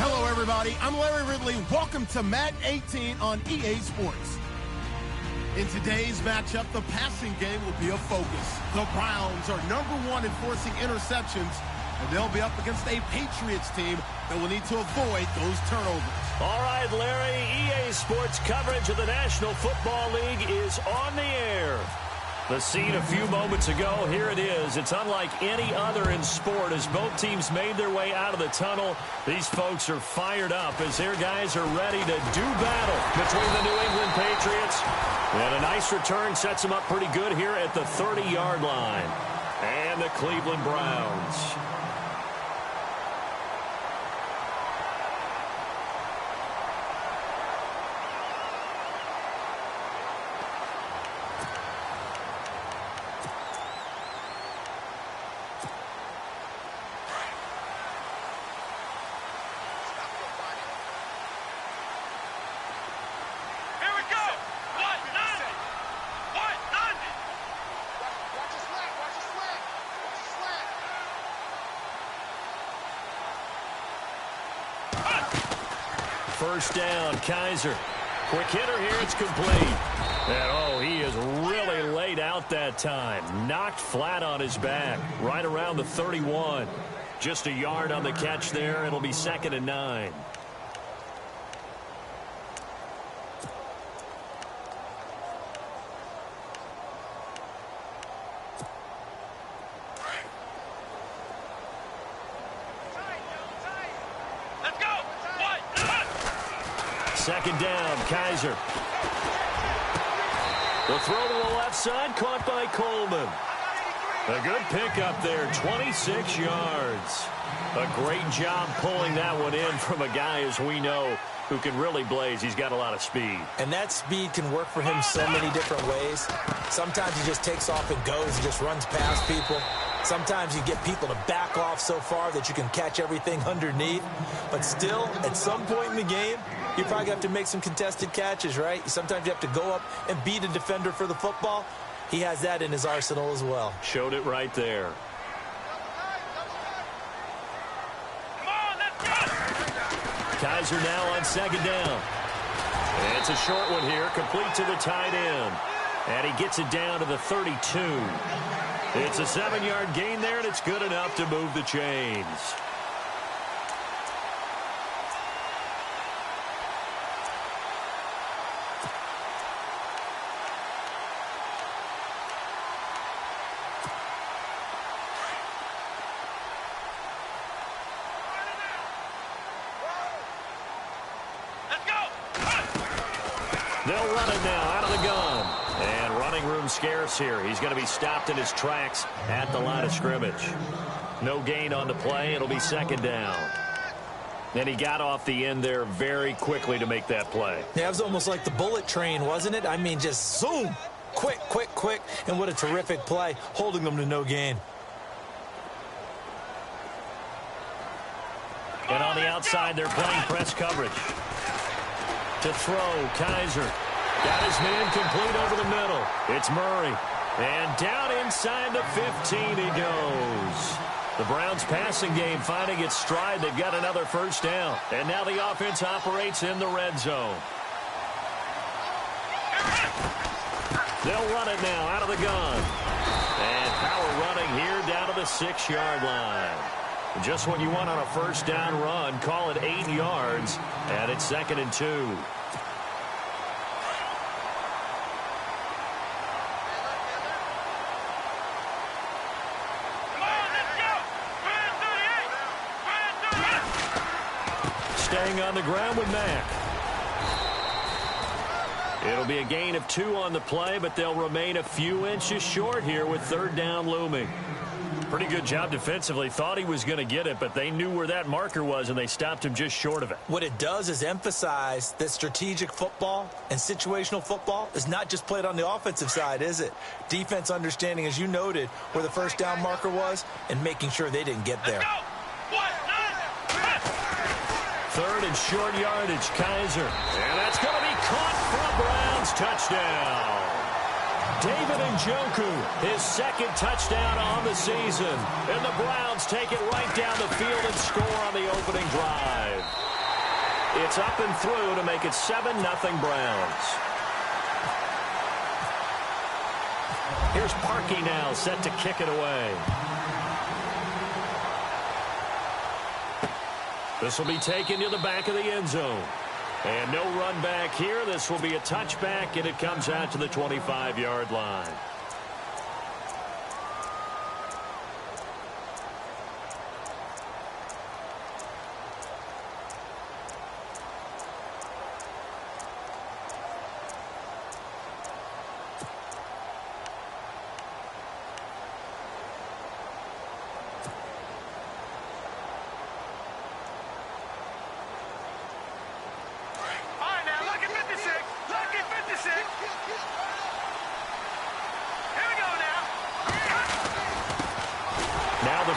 Hello, everybody. I'm Larry Ridley. Welcome to Madden 18 on EA Sports. In today's matchup, the passing game will be a focus. The Browns are #1 in forcing interceptions, and they'll be up against a Patriots team that will need to avoid those turnovers. All right, Larry, EA Sports coverage of the National Football League is on the air. The scene a few moments ago, here it is. It's unlike any other in sport as both teams made their way out of the tunnel. These folks are fired up as their guys are ready to do battle between the New England Patriots. And a nice return sets them up pretty good here at the 30-yard line. And the Cleveland Browns. First down, Kaiser. Quick hitter here, it's complete. And oh, he is really laid out that time. Knocked flat on his back, right around the 31. Just a yard on the catch there. It'll be 2nd and 9. Second down, Kaiser. The throw to the left side, caught by Coleman. A good pickup there, 26 yards. A great job pulling that one in from a guy, as we know, who can really blaze. He's got a lot of speed. And that speed can work for him so many different ways. Sometimes he just takes off and goes. He just runs past people. Sometimes you get people to back off so far that you can catch everything underneath. But still, at some point in the game, you probably have to make some contested catches, right? Sometimes you have to go up and beat a defender for the football. He has that in his arsenal as well. Showed it right there. Come on, let's go! Kaiser now on second down. And it's a short one here, complete to the tight end. And he gets it down to the 32. It's a 7-yard gain there, and it's good enough to move the chains. They'll run it now out of the gun. And running room scarce here. He's going to be stopped in his tracks at the line of scrimmage. No gain on the play. It'll be 2nd down. And he got off the end there very quickly to make that play. Yeah, it was almost like the bullet train, wasn't it? I mean, just zoom. Quick, quick, quick. And what a terrific play, holding them to no gain. And on the outside, they're playing press coverage. To throw, Kaiser. Got his man complete over the middle. It's Murray. And down inside the 15 he goes. The Browns passing game finding its stride. They've got another first down. And now the offense operates in the red zone. They'll run it now out of the gun. And power running here down to the 6-yard line. Just what you want on a first down run. Call it 8 yards. And it's 2nd and 2. Staying on the ground with Mack. It'll be a gain of 2 on the play, but they'll remain a few inches short here with 3rd down looming. Pretty good job defensively. Thought he was going to get it, but they knew where that marker was, and they stopped him just short of it. What it does is emphasize that strategic football and situational football is not just played on the offensive side, is it? Defense understanding, as you noted, where the first down marker was and making sure they didn't get there. 3rd and short yardage, Kaiser. And that's going to be caught for a Browns touchdown. David Njoku, his 2nd touchdown on the season. And the Browns take it right down the field and score on the opening drive. It's up and through to make it 7-0 Browns. Here's Parkey now, set to kick it away. This will be taken to the back of the end zone. And no run back here. This will be a touchback, and it comes out to the 25-yard line.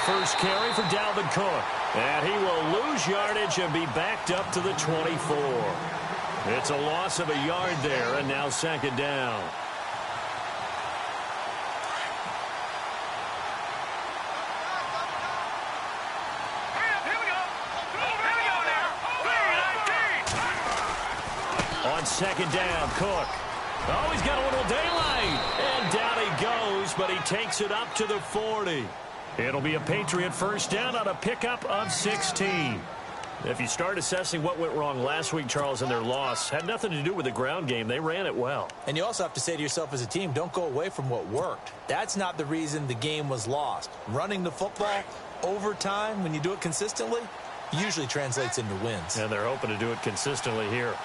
First carry for Dalvin Cook. And he will lose yardage and be backed up to the 24. It's a loss of a yard there, and now second down. On second down, Cook. Oh, he's got a little daylight. And down he goes, but he takes it up to the 40. It'll be a Patriot first down on a pickup of 16. If you start assessing what went wrong last week, Charles, in their loss, had nothing to do with the ground game. They ran it well. And you also have to say to yourself as a team, don't go away from what worked. That's not the reason the game was lost. Running the football over time, when you do it consistently, usually translates into wins. And they're hoping to do it consistently here.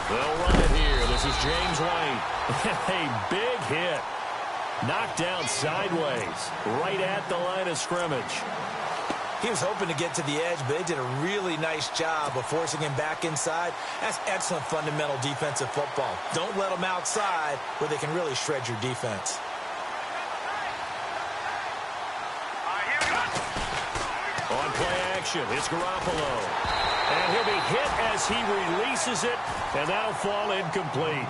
They'll run it here. This is James White. A big hit. Knocked down sideways, right at the line of scrimmage. He was hoping to get to the edge, but they did a really nice job of forcing him back inside. That's excellent fundamental defensive football. Don't let them outside where they can really shred your defense. On play action, it's Garoppolo. And he'll be hit as he releases it, and that'll fall incomplete.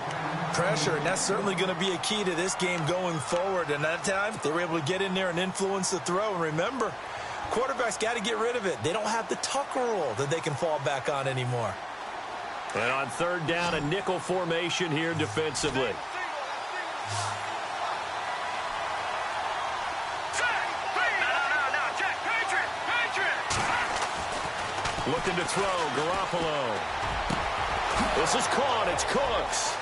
Pressure, and that's certainly going to be a key to this game going forward. And that time, they were able to get in there and influence the throw. And remember, quarterbacks got to get rid of it. They don't have the Tucker rule that they can fall back on anymore. And on third down, a nickel formation here defensively. Looking to throw, Garoppolo. This is caught, it's Cooks.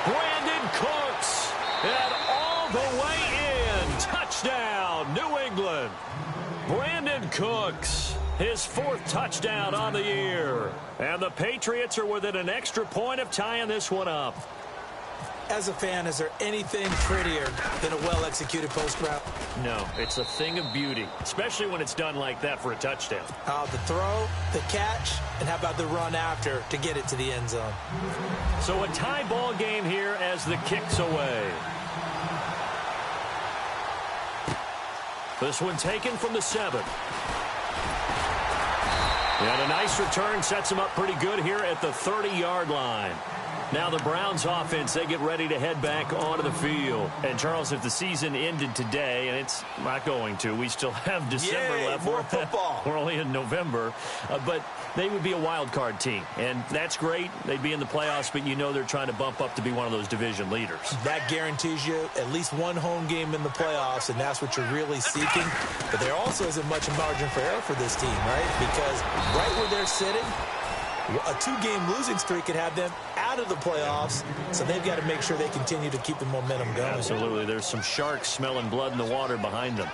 Brandon Cooks. And all the way in. Touchdown, New England. Brandon Cooks. His fourth touchdown on the year. And the Patriots are within an extra point of tying this one up. As a fan, is there anything prettier than a well-executed post route? No, it's a thing of beauty, especially when it's done like that for a touchdown. The throw, the catch, and how about the run after to get it to the end zone? So a tie ball game here as the kick's away. This one taken from the 7. And a nice return sets him up pretty good here at the 30-yard line. Now the Browns offense, they get ready to head back onto the field. And, Charles, if the season ended today, and it's not going to, we still have December left. More football. We're only in November. But they would be a wild card team. And that's great. They'd be in the playoffs, but you know they're trying to bump up to be one of those division leaders. That guarantees you at least one home game in the playoffs, and that's what you're really seeking. But there also isn't much margin for error for this team, right? Because right where they're sitting, a 2-game losing streak could have them out of the playoffs, so they've got to make sure they continue to keep the momentum going. Absolutely. There's some sharks smelling blood in the water behind them.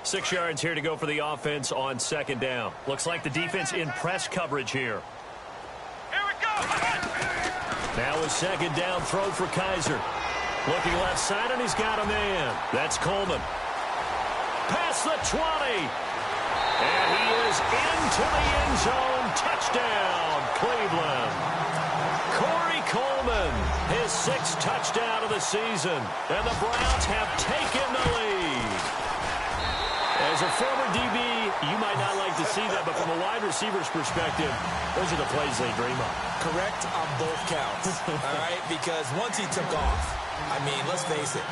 Six yards here to go for the offense on second down. Looks like the defense in press coverage here. Here we go. Now a second down throw for Kaiser. Looking left side, and he's got a man. That's Coleman. Past the 20. And he is into the end zone. Touchdown, Cleveland. Corey Coleman, his 6th touchdown of the season. And the Browns have taken the lead. As a former DB, you might not like to see that, but from a wide receiver's perspective, those are the plays they dream of. Correct on both counts, all right? Because once he took off, I mean, let's face it,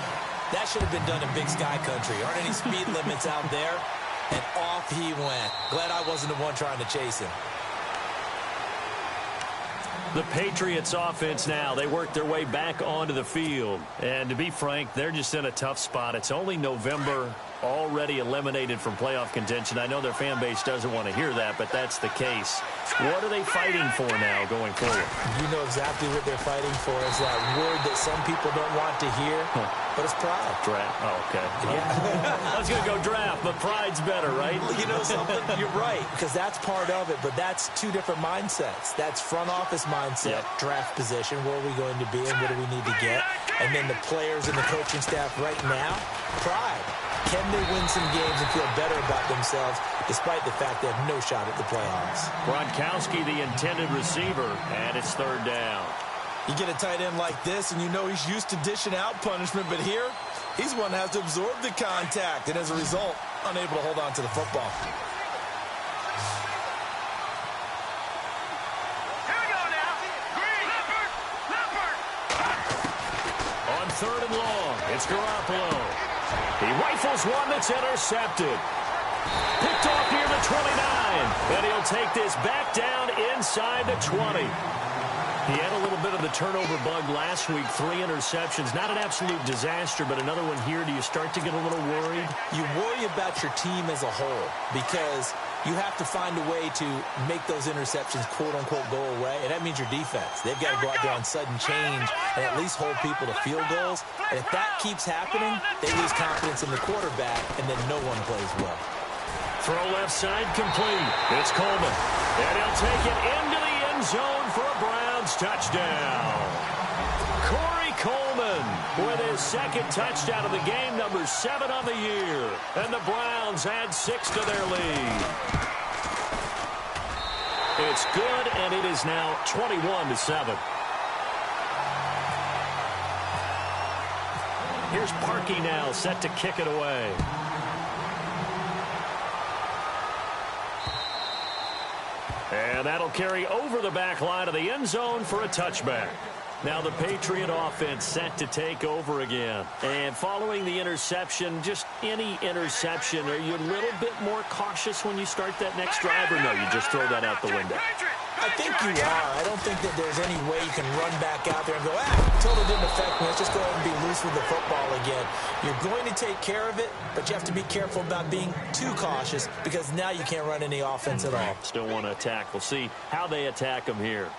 that should have been done in Big Sky Country. Aren't any speed limits out there? And off he went. Glad I wasn't the one trying to chase him. The Patriots offense now, they work their way back onto the field. And to be frank, they're just in a tough spot. It's only November, already eliminated from playoff contention. I know their fan base doesn't want to hear that, but that's the case. What are they fighting for now going forward? You know exactly what they're fighting for. Is that word that some people don't want to hear, but it's pride. Draft. Oh, okay. Yeah. I was going to go draft, but pride's better, right? You know something? You're right, because that's part of it, but that's two different mindsets. That's front office mindset, draft position, where are we going to be and what do we need to get? And then the players and the coaching staff right now, pride. Can they win some games and feel better about themselves despite the fact they have no shot at the playoffs? Gronkowski, the intended receiver, and it's third down. You get a tight end like this, and you know he's used to dishing out punishment, but here, he's one that has to absorb the contact, and as a result, unable to hold on to the football. Here we go now. Green. Leopard. On third and long, it's Garoppolo. He rifles one that's intercepted. Picked off near the 29, and he'll take this back down inside the 20. He had a little bit of the turnover bug last week, 3 interceptions. Not an absolute disaster, but another one here. Do you start to get a little worried? You worry about your team as a whole because you have to find a way to make those interceptions, quote-unquote, go away, and that means your defense. They've got to go out there on sudden change and at least hold people to field goals, and if that keeps happening, they lose confidence in the quarterback, and then no one plays well. Throw left side complete. It's Coleman, and he'll take it into the end zone for a Browns touchdown. Corey Coleman with his second touchdown of the game, number 7 on the year. And the Browns add 6 to their lead. It's good, and it is now 21-7. Here's Parkey now, set to kick it away. And that'll carry over the back line of the end zone for a touchback. Now the Patriot offense set to take over again. And following the interception, just any interception, are you a little bit more cautious when you start that next drive, or no, you just throw that out the window? I think you are. I don't think that there's any way you can run back out there and go, totally didn't affect me. Let's just go ahead and be loose with the football again. You're going to take care of it, but you have to be careful about being too cautious because now you can't run any offense at all. Still want to attack. We'll see how they attack them here.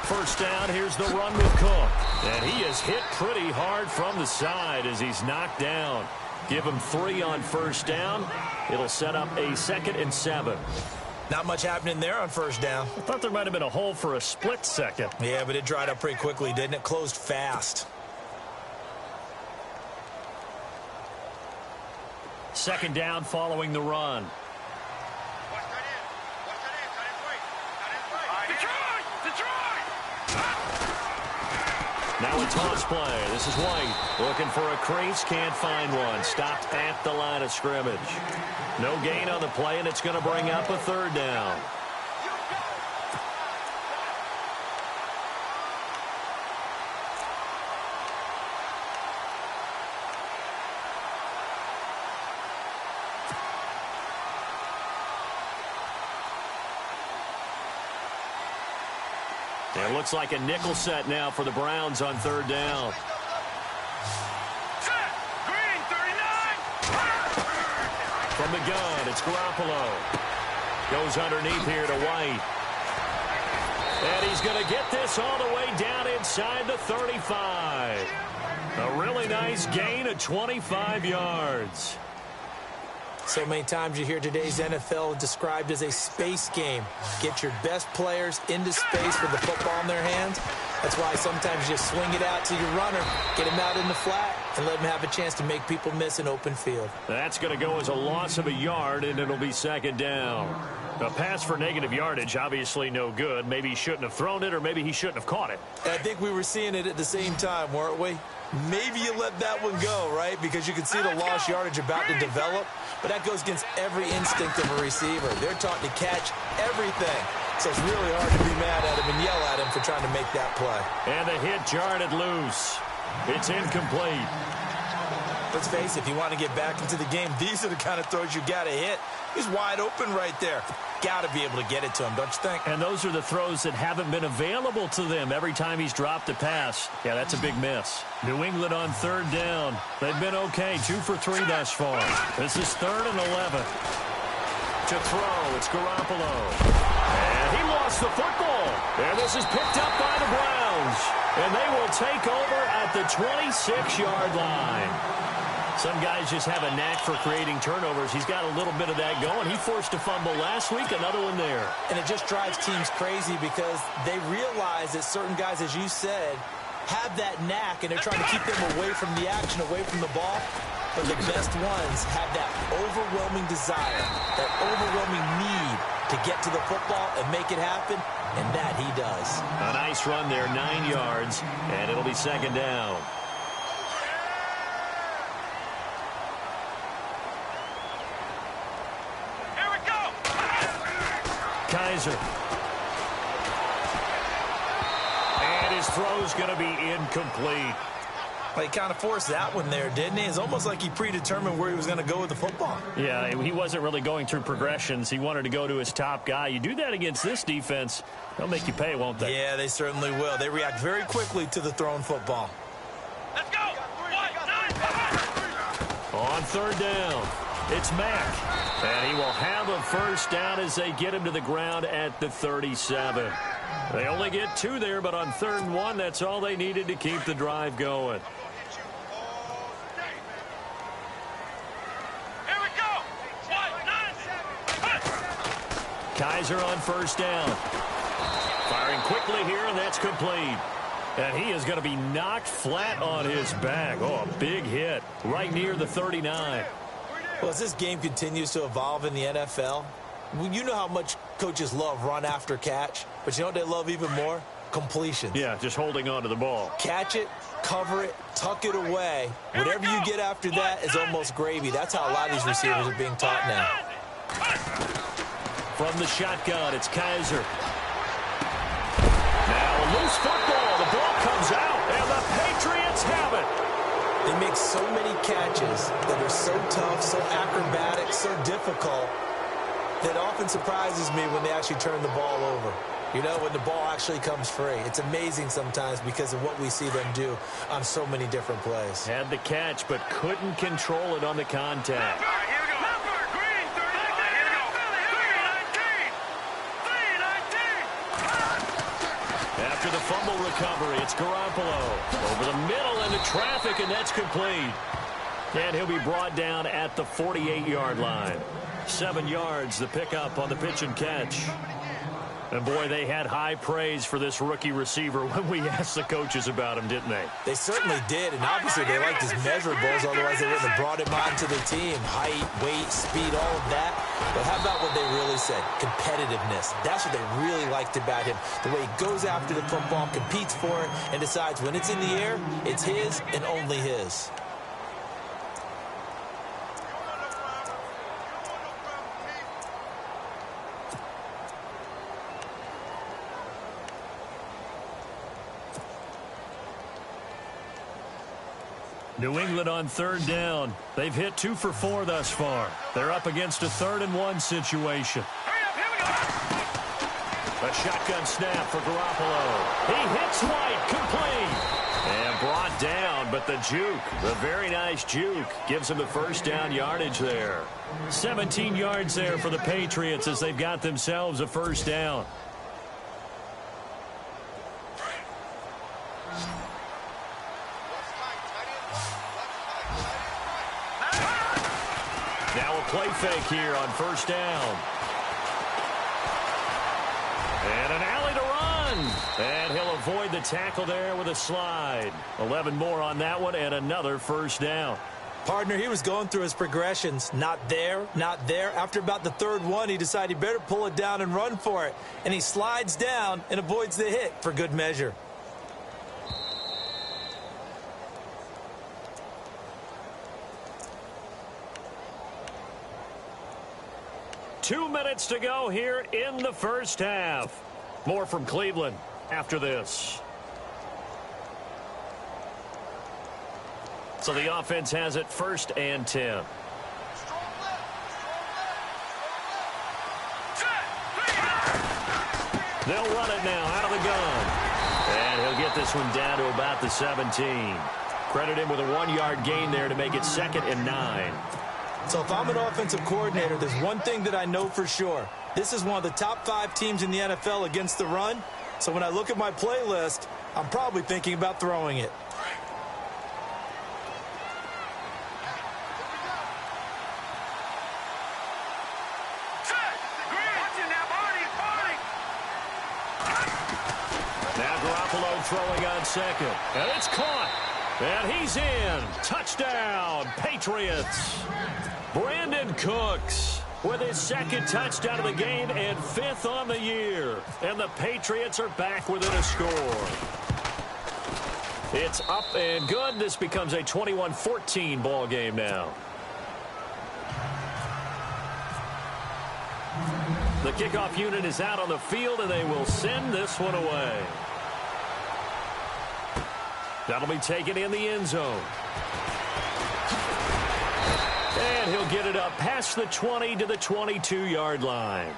First down, here's the run with Cook. And he is hit pretty hard from the side as he's knocked down. Give him 3 on first down. It'll set up a 2nd and 7. Not much happening there on first down. I thought there might have been a hole for a split second. Yeah, but it dried up pretty quickly, didn't it? Closed fast. Second down following the run. Now a toss play. This is White looking for a crease. Can't find one. Stopped at the line of scrimmage. No gain on the play, and it's going to bring up a third down. It looks like a nickel set now for the Browns on third down. Green, 39. From the gun, it's Garoppolo. Goes underneath here to White. And he's going to get this all the way down inside the 35. A really nice gain of 25 yards. So many times you hear today's NFL described as a space game. Get your best players into space with the football in their hands. That's why sometimes you just swing it out to your runner, get him out in the flat, and let him have a chance to make people miss an open field. That's going to go as a loss of a yard, and it'll be second down. A pass for negative yardage, obviously no good. Maybe he shouldn't have thrown it, or maybe he shouldn't have caught it. I think we were seeing it at the same time, weren't we? Maybe you let that one go, right? Because you can see the lost yardage about to develop, but that goes against every instinct of a receiver. They're taught to catch everything. So it's really hard to be mad at him and yell at him for trying to make that play. And the hit jarred it loose. It's incomplete. Let's face it, if you want to get back into the game, these are the kind of throws you got to hit. He's wide open right there. Got to be able to get it to him, don't you think? And those are the throws that haven't been available to them every time he's dropped a pass. Yeah, that's a big miss. New England on third down. They've been okay, 2 for 3 thus far. This is 3rd and 11. To throw, it's Garoppolo. And he lost the football. And this is picked up by the Browns. And they will take over at the 26-yard line. Some guys just have a knack for creating turnovers. He's got a little bit of that going. He forced a fumble last week, another one there. And it just drives teams crazy because they realize that certain guys, as you said, have that knack, and they're trying to keep them away from the action, away from the ball. But the best ones have that overwhelming desire, that overwhelming need to get to the football and make it happen, and that he does. A nice run there, 9 yards, and it'll be second down. Kaiser. And his throw's going to be incomplete. Well, he kind of forced that one there, didn't he? It's almost like he predetermined where he was going to go with the football. Yeah, he wasn't really going through progressions. He wanted to go to his top guy. You do that against this defense, they'll make you pay, won't they? Yeah, they certainly will. They react very quickly to the thrown football. Let's go. 1, 9, On third down, it's Mack. And he will have a first down as they get him to the ground at the 37. They only get 2 there, but on 3rd and 1, that's all they needed to keep the drive going. Here we go. 1, 9, 7. Kaiser on first down. Firing quickly here, and that's complete. And he is going to be knocked flat on his back. Oh, a big hit right near the 39. Well, as this game continues to evolve in the NFL, you know how much coaches love run after catch, but you know what they love even more? Completions. Yeah, just holding on to the ball. Catch it, cover it, tuck it away. Whatever you get after that is almost gravy. That's how a lot of these receivers are being taught now. From the shotgun, it's Kaiser. Now a loose football. The ball comes out, and the Patriots have it. They make so many catches that are so tough, so acrobatic, so difficult, that often surprises me when they actually turn the ball over. You know, when the ball actually comes free. It's amazing sometimes because of what we see them do on so many different plays. Had the catch, but couldn't control it on the contact. After the fumble recovery, it's Garoppolo. Over the middle into traffic, and that's complete. And he'll be brought down at the 48-yard line. 7 yards, the pickup on the pitch and catch. And, boy, they had high praise for this rookie receiver when we asked the coaches about him, didn't they? They certainly did, and obviously they liked his measurables, otherwise they wouldn't have brought him onto the team. Height, weight, speed, all of that. But how about what they really said? Competitiveness. That's what they really liked about him. The way he goes after the football, competes for it, and decides when it's in the air, it's his and only his. New England on third down. They've hit 2 for 4 thus far. They're up against a 3rd and 1 situation. A shotgun snap for Garoppolo. He hits White, complete. And brought down, but the juke, the very nice juke, gives him the first down yardage there. 17 yards there for the Patriots as they've got themselves a first down. Now a play fake here on first down. And an alley to run. again. And he'll avoid the tackle there with a slide. 11 more on that one and another first down. Partner, he was going through his progressions. Not there, not there. After about the third one, he decided he better pull it down and run for it. And he slides down and avoids the hit for good measure. Two minutes to go here in the first half. More from Cleveland after this. So the offense has it 1st and 10. They'll run it now out of the gun. And he'll get this one down to about the 17. Credit him with a 1-yard gain there to make it 2nd and 9. So if I'm an offensive coordinator, there's one thing that I know for sure. This is one of the top 5 teams in the NFL against the run. So when I look at my playlist, I'm probably thinking about throwing it. Now Garoppolo throwing on 2nd. And it's caught. And he's in. Touchdown, Patriots. Brandon Cooks with his 2nd touchdown of the game and 5th on the year. And the Patriots are back within a score. It's up and good. This becomes a 21-14 ball game now. The kickoff unit is out on the field, and they will send this one away. That'll be taken in the end zone. And he'll get it up past the 20 to the 22-yard line.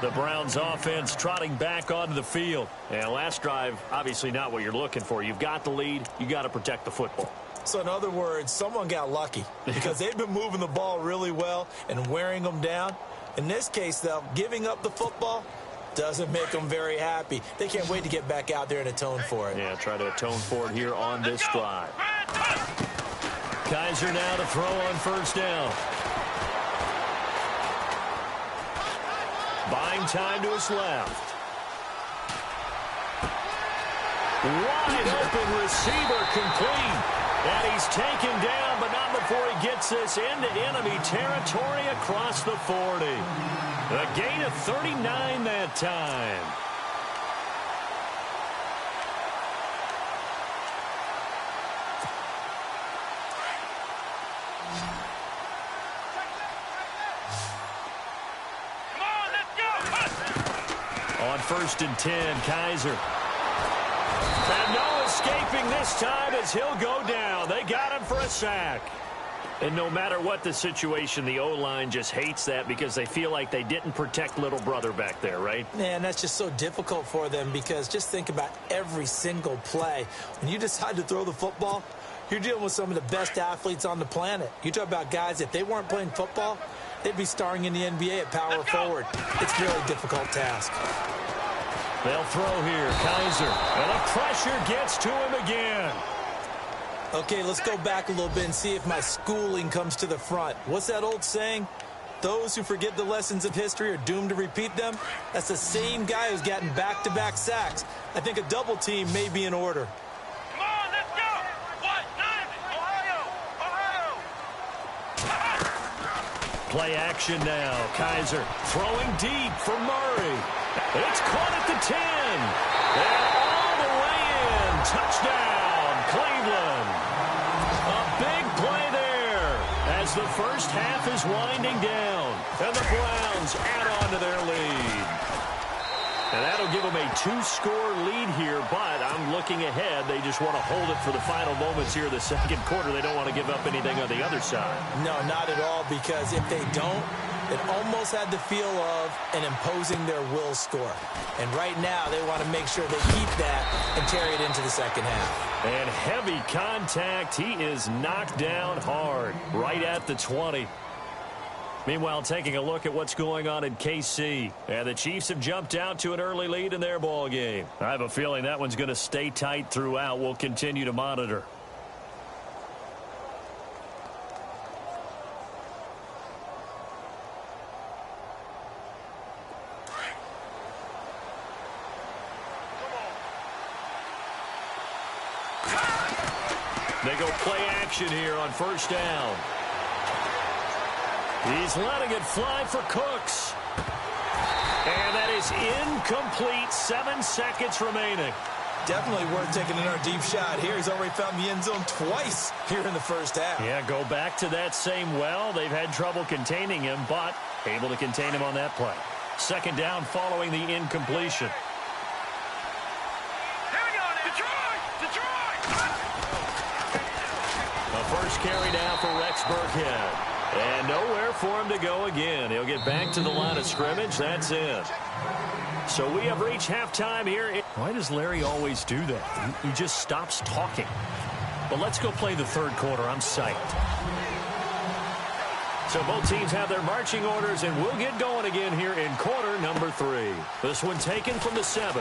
The Browns offense trotting back onto the field. And last drive, obviously not what you're looking for. You've got the lead. You got to protect the football. So in other words, someone got lucky because they've been moving the ball really well and wearing them down. In this case, though, giving up the football doesn't make them very happy. They can't wait to get back out there and atone for it. Yeah, try to atone for it here on this drive. Kaiser now to throw on 1st down. Buying time to his left. Wide open receiver complete. And he's taken down, but not before he gets this into enemy territory across the 40. A gain of 39 that time. On 1st and 10, Kaiser. And no escaping this time as he'll go down. They got him for a sack. And no matter what the situation, the O-line just hates that because they feel like they didn't protect little brother back there, right? Man, that's just so difficult for them because just think about every single play. When you decide to throw the football, you're dealing with some of the best athletes on the planet. You talk about guys, if they weren't playing football, they'd be starring in the NBA at power forward. It's a really difficult task. They'll throw here, Kaiser. And the pressure gets to him again. Okay, let's go back a little bit and see if my schooling comes to the front. What's that old saying? Those who forget the lessons of history are doomed to repeat them. That's the same guy who's gotten back-to-back sacks. I think a double team may be in order. Come on, let's go! What? Ohio! Play action now. Kaiser throwing deep for Murray. It's caught at the 10. And all the way in. Touchdown, Cleveland. A big play there as the first half is winding down. And the Browns add on to their lead. And that'll give them a 2-score lead here, but I'm looking ahead. They just want to hold it for the final moments here of the second quarter. They don't want to give up anything on the other side. No, not at all, because if they don't, it almost had the feel of an imposing their will score. And right now, they want to make sure they keep that and carry it into the second half. And heavy contact. He is knocked down hard, right at the 20. Meanwhile, taking a look at what's going on in KC. And the Chiefs have jumped out to an early lead in their ball game. I have a feeling that one's going to stay tight throughout. We'll continue to monitor. They go play action here on first down. He's letting it fly for Cooks. And that is incomplete. 7 seconds remaining. Definitely worth taking another deep shot here. He's already found the end zone twice here in the first half. Yeah, go back to that same well. They've had trouble containing him, but able to contain him on that play. Second down following the incompletion. Here we go, Detroit! Detroit! The first carry now for Rex Burkhead. And nowhere for him to go again. He'll get back to the line of scrimmage. That's it. So we have reached halftime here. Why does Larry always do that? He just stops talking. But let's go play the third quarter. I'm psyched. So both teams have their marching orders, and we'll get going again here in quarter number 3. This one taken from the 7.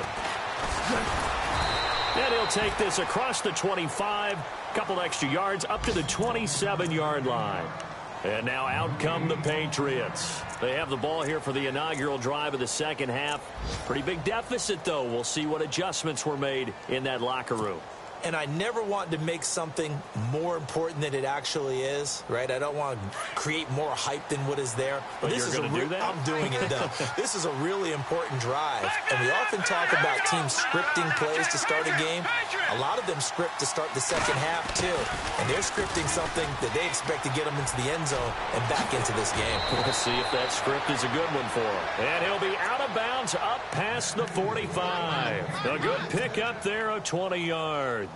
And he'll take this across the 25. Couple extra yards up to the 27-yard line. And now out come the Patriots. They have the ball here for the inaugural drive of the second half. Pretty big deficit, though. We'll see what adjustments were made in that locker room. And I never want to make something more important than it actually is, right? I don't want to create more hype than what is there. But this is going to do that? I'm doing it, though. This is a really important drive. And we often talk about teams scripting plays to start a game. A lot of them script to start the second half, too. And they're scripting something that they expect to get them into the end zone and back into this game. We'll see if that script is a good one for him. And he'll be out of bounds up past the 45. A good pickup there of 20 yards.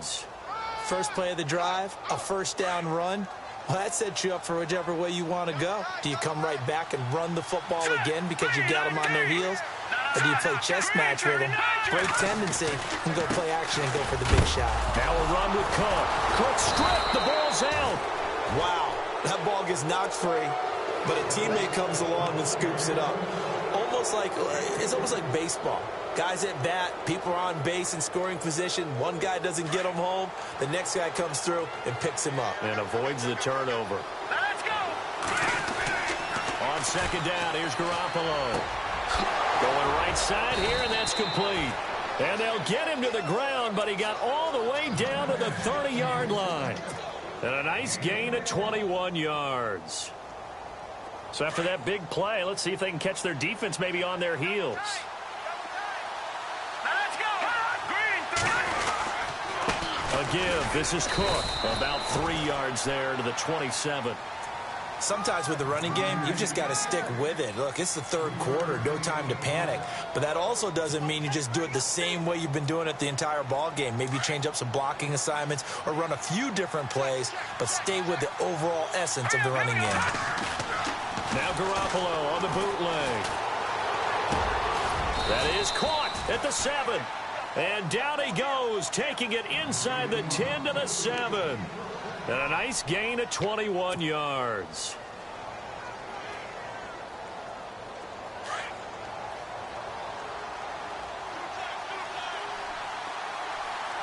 First play of the drive, a first down run. Well, that sets you up for whichever way you want to go. Do you come right back and run the football again because you got them on their heels? Or do you play chess match with them, break tendency, and go play action and go for the big shot? Now a run with Cook. Cook stripped. The ball's out. Wow, that ball gets knocked free, but a teammate comes along and scoops it up. It's almost like baseball. Guys at bat, people are on base in scoring position. One guy doesn't get him home. The next guy comes through and picks him up. And avoids the turnover. Let's go! On second down, here's Garoppolo. Going right side here, and that's complete. And they'll get him to the ground, but he got all the way down to the 30-yard line. And a nice gain of 21 yards. So after that big play, let's see if they can catch their defense maybe on their heels. Let's go! Green, 30! A give. This is Cook. About 3 yards there to the 27. Sometimes with the running game, you've just got to stick with it. Look, it's the third quarter, no time to panic. But that also doesn't mean you just do it the same way you've been doing it the entire ball game. Maybe change up some blocking assignments or run a few different plays, but stay with the overall essence of the running game. Now Garoppolo on the bootleg. That is caught at the 7. And down he goes, taking it inside the 10 to the 7. And a nice gain of 21 yards.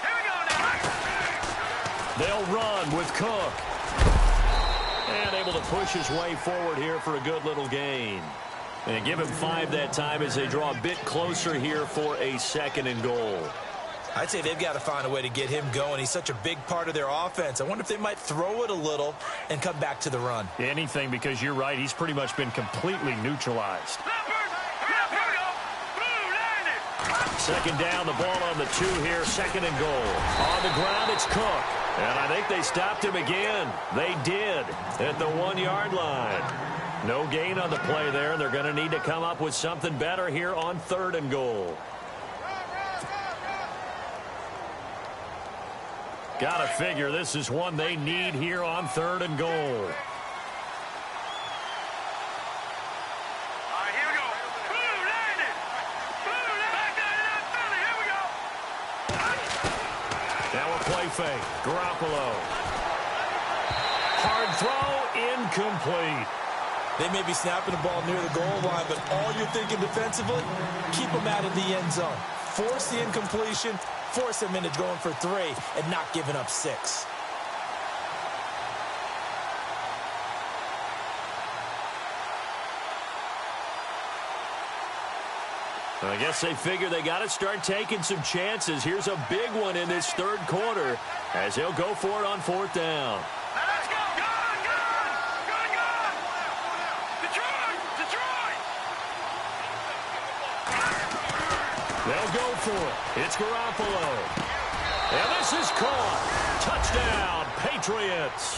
Here we go now! They'll run with Cook. And able to push his way forward here for a good little gain. And give him 5 that time as they draw a bit closer here for a 2nd and goal. I'd say they've got to find a way to get him going. He's such a big part of their offense. I wonder if they might throw it a little and come back to the run. Anything, because you're right. He's pretty much been completely neutralized. Second down, the ball on the 2 here, 2nd and goal. On the ground, it's Cook. And I think they stopped him again. They did at the 1-yard line. No gain on the play there. They're going to need to come up with something better here on 3rd and goal. Got to figure this is one they need here on 3rd and goal. All right, here we go. Blue landed. Blue landed. Here we go. Now a play fake. Garoppolo. Hard throw, incomplete. They may be snapping the ball near the goal line, but all you're thinking defensively, keep them out of the end zone. Force the incompletion, force them into going for 3, and not giving up 6. I guess they figure they got to start taking some chances. Here's a big one in this third quarter as he'll go for it on fourth down. Let's go. Gun. Detroit. They'll go for it. It's Garoppolo. And this is caught. Touchdown, Patriots.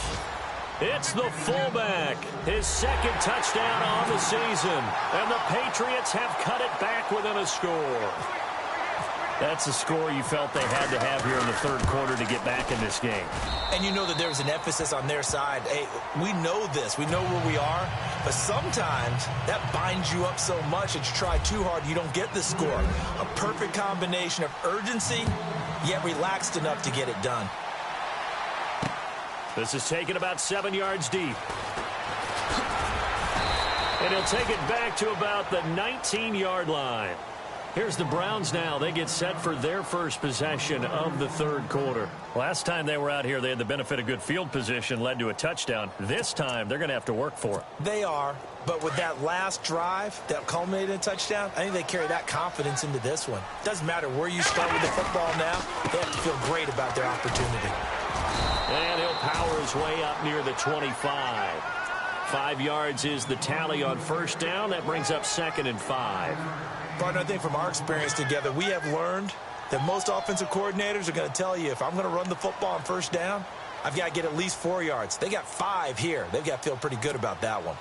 It's the fullback, his second touchdown on the season. And the Patriots have cut it back within a score. That's a score you felt they had to have here in the third quarter to get back in this game. And you know that there was an emphasis on their side. Hey, we know this. We know where we are. But sometimes that binds you up so much that you try too hard, you don't get the score. A perfect combination of urgency, yet relaxed enough to get it done. This is taken about 7 yards deep. And he'll take it back to about the 19-yard line. Here's the Browns now. They get set for their first possession of the third quarter. Last time they were out here, they had the benefit of good field position, led to a touchdown. This time, they're going to have to work for it. They are, but with that last drive that culminated in a touchdown, I think they carry that confidence into this one. Doesn't matter where you start with the football now, they have to feel great about their opportunity. And he'll power his way up near the 25. 5 yards is the tally on first down. That brings up 2nd and 5. Partner, I think from our experience together, we have learned that most offensive coordinators are going to tell you, if I'm going to run the football on first down, I've got to get at least 4 yards. They got 5 here. They've got to feel pretty good about that one.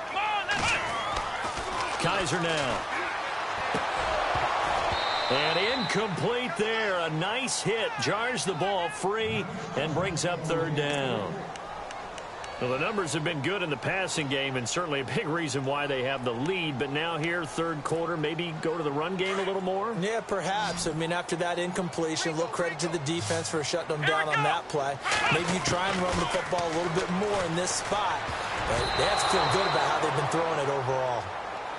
Come on, let's go. Kaiser now. And incomplete there. A nice hit. Jars the ball free and brings up third down. Well, the numbers have been good in the passing game and certainly a big reason why they have the lead. But now here, third quarter, maybe go to the run game a little more? Yeah, perhaps. I mean, after that incompletion, a little credit to the defense for shutting them down on that play. Maybe you try and run the football a little bit more in this spot. But they have to feel good about how they've been throwing it overall.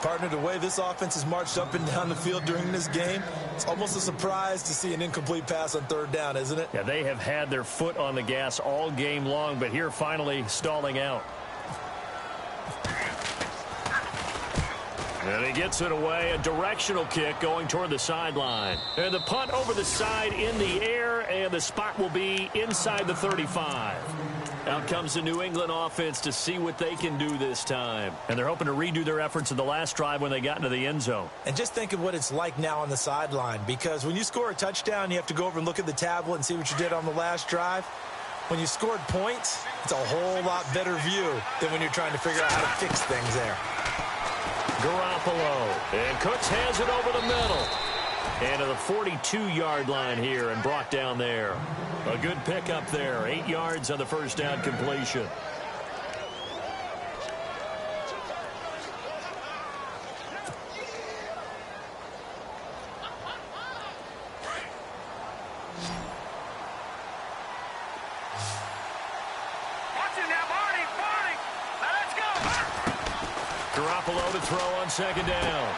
Partner, the way this offense has marched up and down the field during this game, it's almost a surprise to see an incomplete pass on third down, isn't it? Yeah, they have had their foot on the gas all game long, but here finally stalling out. And he gets it away, a directional kick going toward the sideline. And the punt over the side in the air, and the spot will be inside the 35. Out comes the New England offense to see what they can do this time. And they're hoping to redo their efforts in the last drive when they got into the end zone. And just think of what it's like now on the sideline, because when you score a touchdown, you have to go over and look at the tablet and see what you did on the last drive. When you scored points, it's a whole lot better view than when you're trying to figure out how to fix things there. Garoppolo. And Cooks has it over the middle. And to the 42-yard line here and brought down there. A good pickup there. 8 yards on the first down completion. Watch it now, Barney. Let's go. Garoppolo to throw on second down.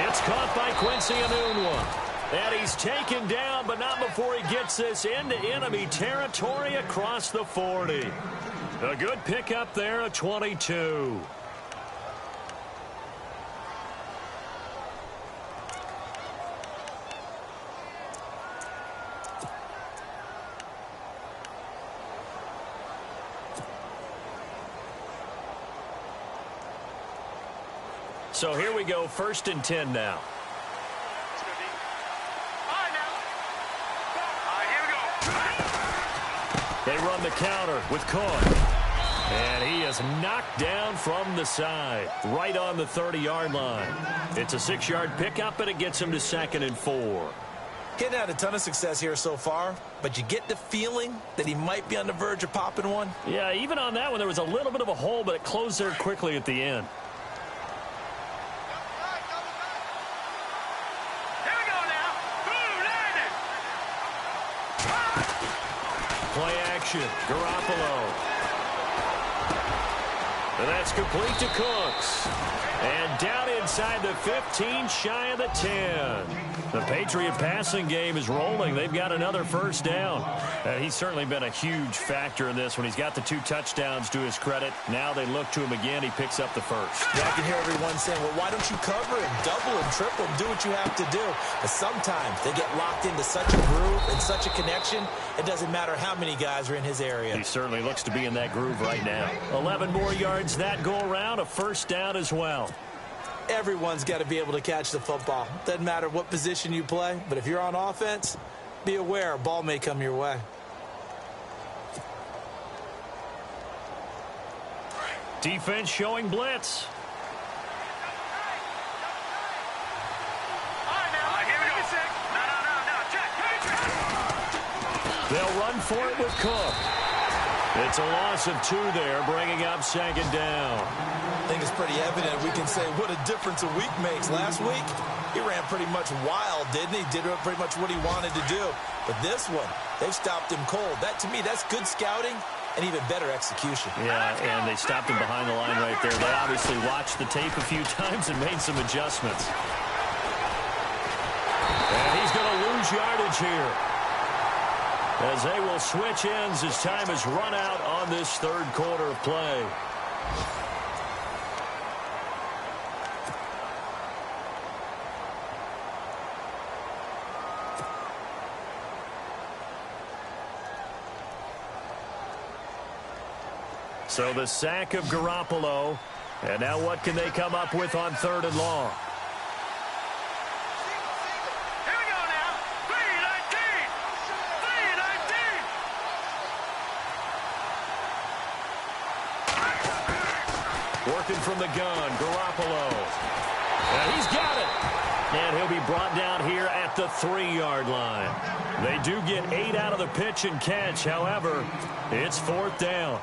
It's caught by Quincy Enunwa. And he's taken down, but not before he gets this into enemy territory across the 40. A good pickup there at 22. So here we go, 1st and 10 now. They run the counter with Cook. And he is knocked down from the side, right on the 30-yard line. It's a 6-yard pickup, and it gets him to 2nd and 4. He's had a ton of success here so far, but you get the feeling that he might be on the verge of popping one. Yeah, even on that one, there was a little bit of a hole, but it closed there quickly at the end. Play action, Garoppolo. And that's complete to Cooks. And down inside the 15, shy of the 10. The Patriot passing game is rolling. They've got another first down. He's certainly been a huge factor in this one. He's got the 2 touchdowns to his credit. Now they look to him again. He picks up the first. Yeah, I can hear everyone saying, well, why don't you cover him, double him, triple him, do what you have to do. But sometimes they get locked into such a groove and such a connection, it doesn't matter how many guys are in his area. He certainly looks to be in that groove right now. 11 more yards that go around, a first down as well. Everyone's got to be able to catch the football. Doesn't matter what position you play, but if you're on offense, be aware a ball may come your way. Defense showing blitz. They'll run for it with Cook. It's a loss of 2 there, bringing up second down. I think it's pretty evident. We can say what a difference a week makes. Last week, he ran pretty much wild, didn't he? Did pretty much what he wanted to do. But this one, they've stopped him cold. That, to me, that's good scouting and even better execution. Yeah, and they stopped him behind the line right there. They obviously watched the tape a few times and made some adjustments. And he's going to lose yardage here, as they will switch ends as time has run out on this third quarter of play. So the sack of Garoppolo. And now what can they come up with on 3rd and long? Here we go now. 3-19. 3-19. Working from the gun, Garoppolo. And he's got it. And he'll be brought down here at the 3-yard line. They do get 8 out of the pitch and catch. However, it's 4th down.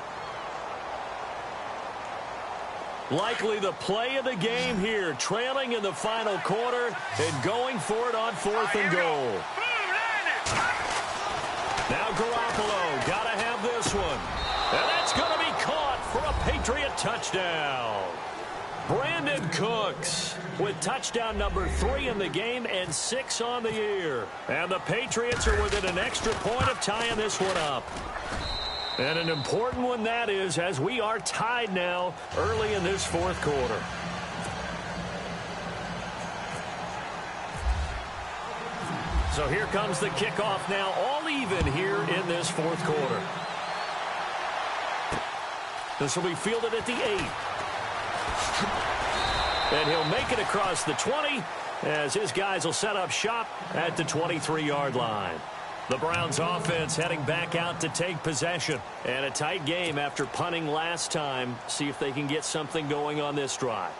Likely the play of the game here, trailing in the final quarter and going for it on 4th and goal. Now Garoppolo, got to have this one. And that's going to be caught for a Patriot touchdown. Brandon Cooks with touchdown number 3 in the game and 6 on the year. And the Patriots are within an extra point of tying this one up. And an important one that is, as we are tied now early in this 4th quarter. So here comes the kickoff now, all even here in this 4th quarter. This will be fielded at the 8. And he'll make it across the 20 as his guys will set up shop at the 23-yard line. The Browns offense heading back out to take possession. And a tight game after punting last time. See if they can get something going on this drive.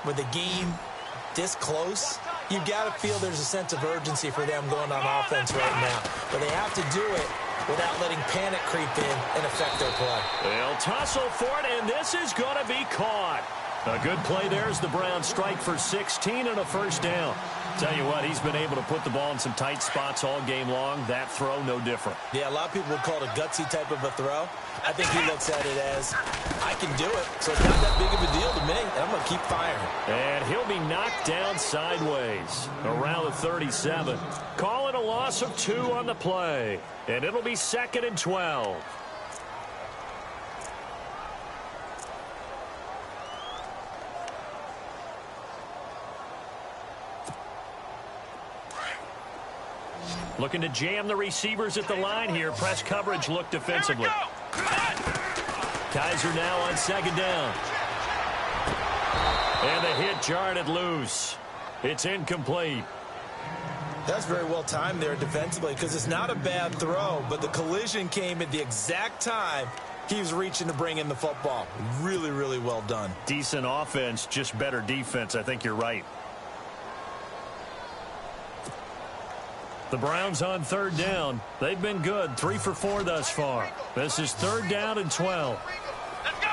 With the game this close, you've got to feel there's a sense of urgency for them going on offense right now. But they have to do it without letting panic creep in and affect their play. They'll tussle for it, and this is going to be caught. A good play there as the Browns strike for 16 and a first down. Tell you what, he's been able to put the ball in some tight spots all game long. That throw, no different. Yeah, a lot of people would call it a gutsy type of a throw. I think he looks at it as, I can do it, so it's not that big of a deal to me, and I'm going to keep firing. And he'll be knocked down sideways around the 37. Call it a loss of 2 on the play, and it'll be 2nd and 12. Looking to jam the receivers at the line here. Press coverage look defensively. Kaiser now on 2nd down. And the hit jarred it loose. It's incomplete. That's very well timed there defensively because it's not a bad throw, but the collision came at the exact time he was reaching to bring in the football. Really, really well done. Decent offense, just better defense. I think you're right. The Browns on 3rd down. They've been good. 3 for 4 thus far. This is 3rd down and 12. Let's go.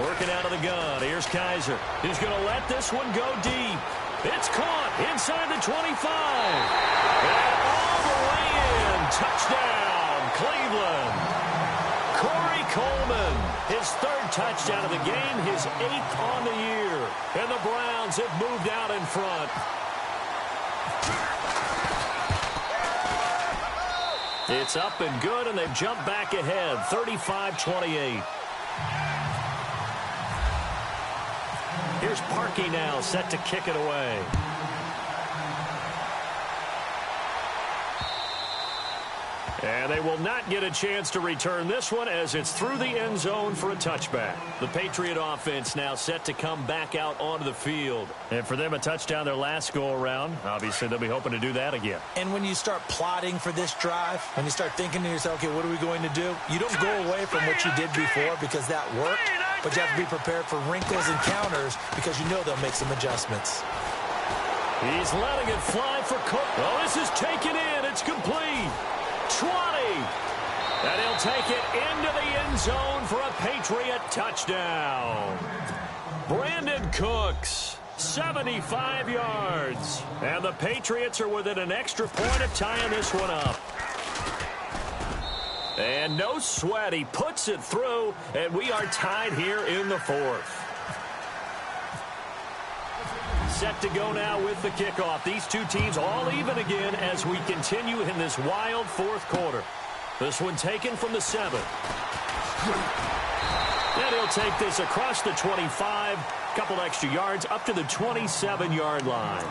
Working out of the gun. Here's Kaiser. He's going to let this one go deep. It's caught inside the 25. And all the way in. Touchdown, Cleveland. Corey Coleman, his third touchdown of the game, his 8th on the year. And the Browns have moved out in front. It's up and good, and they've jumped back ahead, 35-28. Here's Parkey now, set to kick it away. And they will not get a chance to return this one as it's through the end zone for a touchback. The Patriot offense now set to come back out onto the field. And for them, a touchdown their last go-around. Obviously, they'll be hoping to do that again. And when you start plotting for this drive, when you start thinking to yourself, okay, what are we going to do? You don't go away from what you did before because that worked, but you have to be prepared for wrinkles and counters because you know they'll make some adjustments. He's letting it fly for Cook. Oh, this is taken in. It's complete. 20. And he'll take it into the end zone for a Patriot touchdown. Brandon Cooks, 75 yards. And the Patriots are within an extra point of tying this one up. And no sweat. He puts it through, and we are tied here in the 4th. Set to go now with the kickoff. These two teams all even again as we continue in this wild 4th quarter. This one taken from the 7. And he'll take this across the 25, couple extra yards up to the 27-yard line.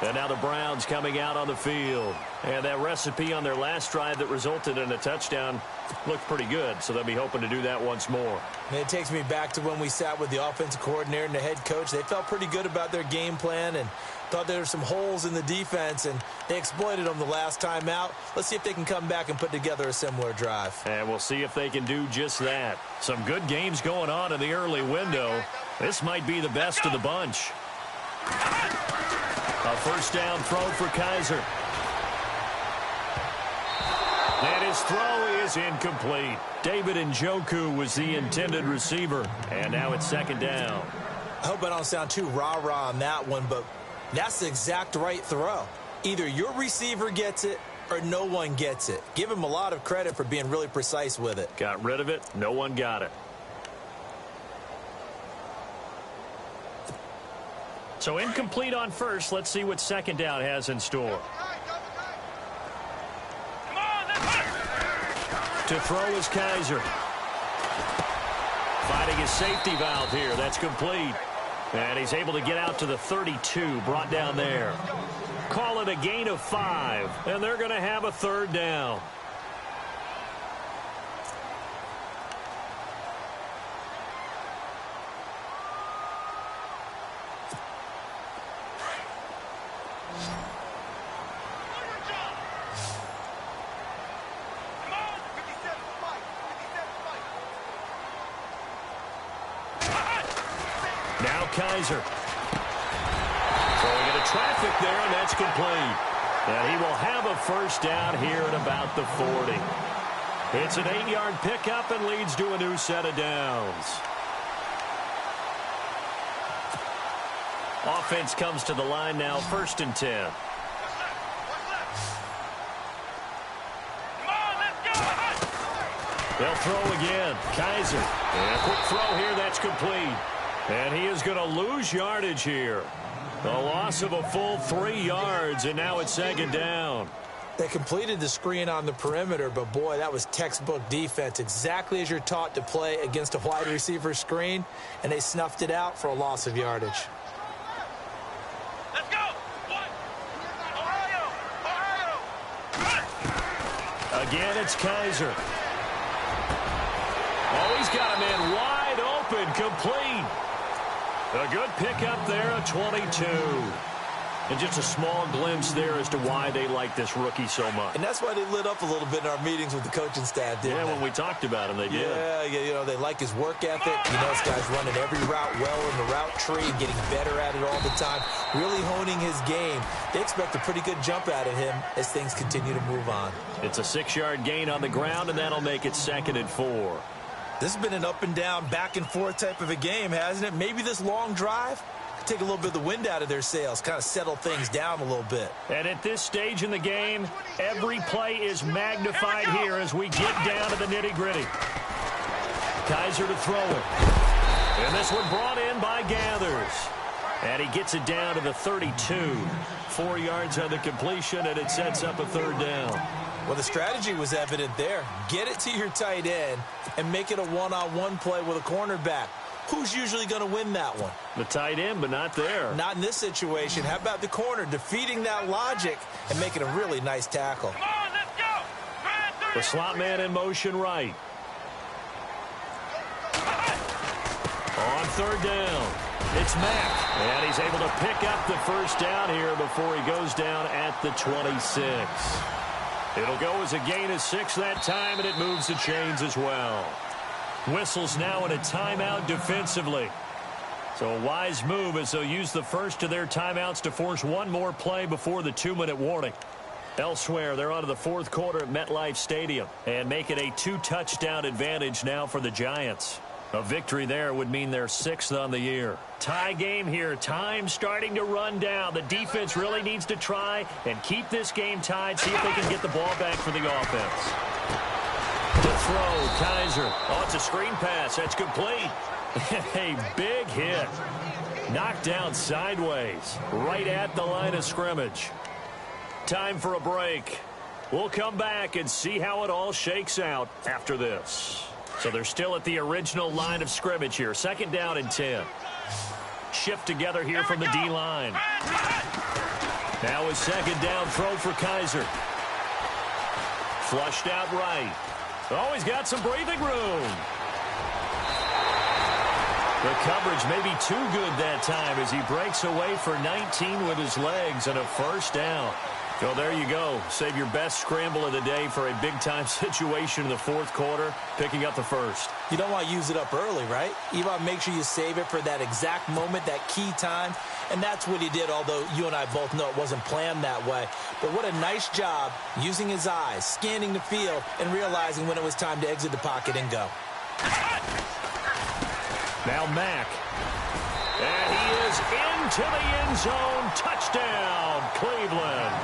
And now the Browns coming out on the field. And that recipe on their last drive that resulted in a touchdown looked pretty good, so they'll be hoping to do that once more. And it takes me back to when we sat with the offensive coordinator and the head coach. They felt pretty good about their game plan and thought there were some holes in the defense, and they exploited them the last time out. Let's see if they can come back and put together a similar drive. And we'll see if they can do just that. Some good games going on in the early window. This might be the best of the bunch. A first down throw for Kaiser. And his throw is incomplete. David Njoku was the intended receiver. And now it's second down. I hope I don't sound too rah-rah on that one, but that's the exact right throw. Either your receiver gets it or no one gets it. Give him a lot of credit for being really precise with it. Got rid of it. No one got it. So incomplete on first. Let's see what second down has in store. To throw is Kaiser. Finding his safety valve here. That's complete. And he's able to get out to the 32. Brought down there. Call it a gain of 5. And they're going to have a third down. Now Kaiser. Throwing into traffic there, and that's complete. And he will have a first down here at about the 40. It's an 8-yard pickup and leads to a new set of downs. Offense comes to the line now, 1st and 10. They'll throw again. Kaiser. And a quick throw here, that's complete. And he is going to lose yardage here. A loss of a full 3 yards, and now it's second down. They completed the screen on the perimeter, but boy, that was textbook defense. Exactly as you're taught to play against a wide receiver screen, and they snuffed it out for a loss of yardage. Let's go! Ohio! Again, it's Kaiser. Oh, he's got a man wide open, complete. A good pickup there, a 22. And just a small glimpse there as to why they like this rookie so much. And that's why they lit up a little bit in our meetings with the coaching staff, didn't they? Yeah, when we talked about him, they did. Yeah, you know, they like his work ethic. You know, this guy's running every route well in the route tree, getting better at it all the time, really honing his game. They expect a pretty good jump out of him as things continue to move on. It's a 6-yard gain on the ground, and that'll make it 2nd and 4. This has been an up-and-down, back-and-forth type of a game, hasn't it? Maybe this long drive could take a little bit of the wind out of their sails, kind of settle things down a little bit. And at this stage in the game, every play is magnified here as we get down to the nitty-gritty. Kaiser to throw it. And this one brought in by Gathers. And he gets it down to the 32. 4 yards on the completion, and it sets up a third down. Well, the strategy was evident there. Get it to your tight end and make it a one-on-one play with a cornerback. Who's usually going to win that one? The tight end, but not there. Not in this situation. How about the corner defeating that logic and making a really nice tackle? Come on, let's go. The slot man in motion right. On third down, it's Mack. And he's able to pick up the first down here before he goes down at the 26. It'll go as a gain of 6 that time, and it moves the chains as well. Whistles now in a timeout defensively. So a wise move as they'll use the first of their timeouts to force one more play before the 2-minute warning. Elsewhere, they're on to the fourth quarter at MetLife Stadium and make it a 2-touchdown advantage now for the Giants. A victory there would mean they're 6th on the year. Tie game here. Time starting to run down. The defense really needs to try and keep this game tied, see if they can get the ball back for the offense. To throw, Kaiser. Oh, it's a screen pass. That's complete. A big hit. Knocked down sideways, right at the line of scrimmage. Time for a break. We'll come back and see how it all shakes out after this. So they're still at the original line of scrimmage here. 2nd down and 10. Shift together here from the D-line. Now a 2nd down throw for Kaiser. Flushed out right. Oh, he's got some breathing room. The coverage may be too good that time as he breaks away for 19 with his legs and a first down. So there you go. Save your best scramble of the day for a big-time situation in the fourth quarter, picking up the first. You don't want to use it up early, right? You want to make sure you save it for that exact moment, that key time. And that's what he did, although you and I both know it wasn't planned that way. But what a nice job using his eyes, scanning the field, and realizing when it was time to exit the pocket and go. Now Mack. And he is into the end zone. Touchdown, Cleveland.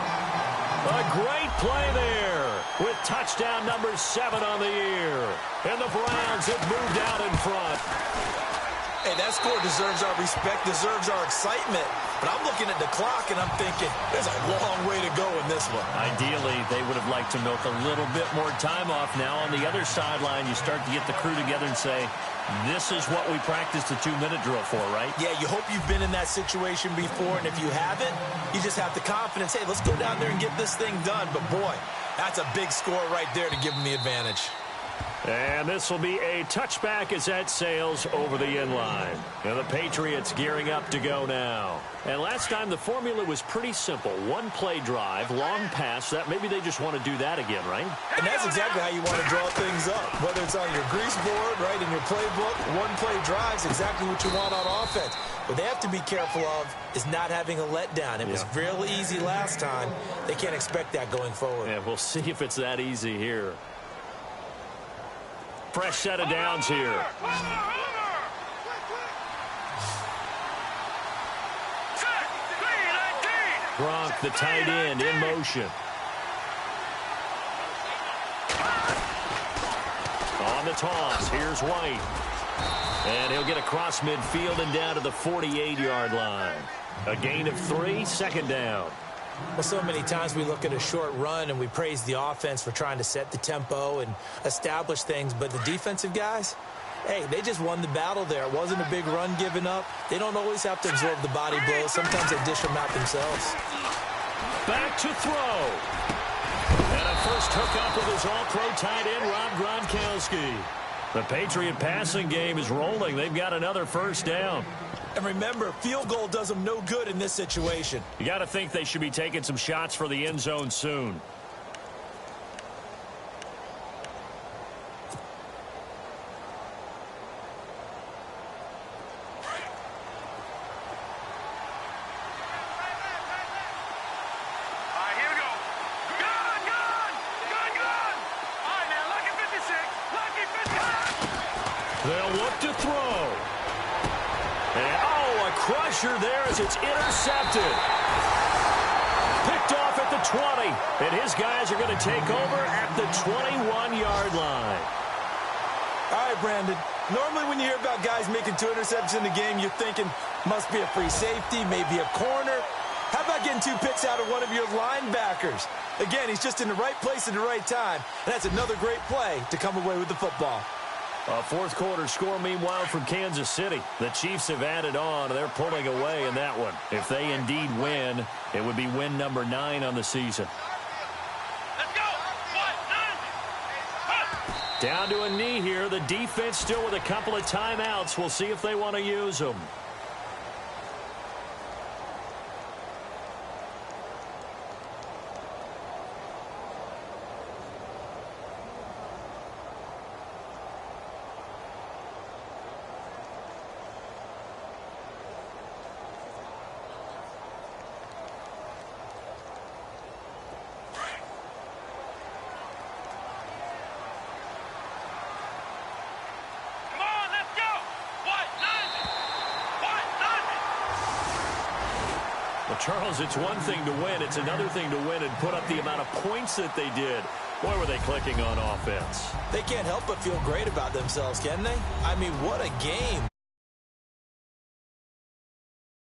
A great play there with touchdown number 7 on the year. And the Browns have moved out in front. Hey, that score deserves our respect, deserves our excitement. But I'm looking at the clock, and I'm thinking, there's a long way to go in this one. Ideally, they would have liked to milk a little bit more time off. Now on the other sideline, you start to get the crew together and say, this is what we practiced the 2-minute drill for, right? Yeah, you hope you've been in that situation before, and if you haven't, you just have the confidence, hey, let's go down there and get this thing done. But, boy, that's a big score right there to give them the advantage. And this will be a touchback as that sails over the end line. And the Patriots gearing up to go now. And last time the formula was pretty simple. 1-play drive, long pass. That maybe they just want to do that again, right? And that's exactly how you want to draw things up. Whether it's on your grease board, right, in your playbook, 1-play drive is exactly what you want on offense. What they have to be careful of is not having a letdown. It was real easy last time. They can't expect that going forward. Yeah, we'll see if it's that easy here. Fresh set of downs here. Gronk, the tight end, in motion. On the toss, here's White. And he'll get across midfield and down to the 48-yard line. A gain of 3, 2nd down. Well, so many times we look at a short run and we praise the offense for trying to set the tempo and establish things. But the defensive guys, hey, they just won the battle there. It wasn't a big run given up. They don't always have to absorb the body blows. Sometimes they dish them out themselves. Back to throw. And a first hookup with his all-pro tight end, Rob Gronkowski. The Patriot passing game is rolling. They've got another first down. And remember, field goal does them no good in this situation. You got to think they should be taking some shots for the end zone soon. They'll look to throw. And, a crusher there as it's intercepted. Picked off at the 20. And his guys are going to take over at the 21-yard line. All right, Brandon. Normally when you hear about guys making 2 interceptions in the game, you're thinking must be a free safety, maybe a corner. How about getting 2 picks out of one of your linebackers? Again, he's just in the right place at the right time, and that's another great play to come away with the football. A fourth quarter score, meanwhile, from Kansas City. The Chiefs have added on. They're pulling away in that one. If they indeed win, it would be win number 9 on the season. Let's go. Down to a knee here. The defense still with a couple of timeouts. We'll see if they want to use them. Well, Charles, it's one thing to win. It's another thing to win and put up the amount of points that they did. Boy, were they clicking on offense. They can't help but feel great about themselves, can they? I mean, what a game.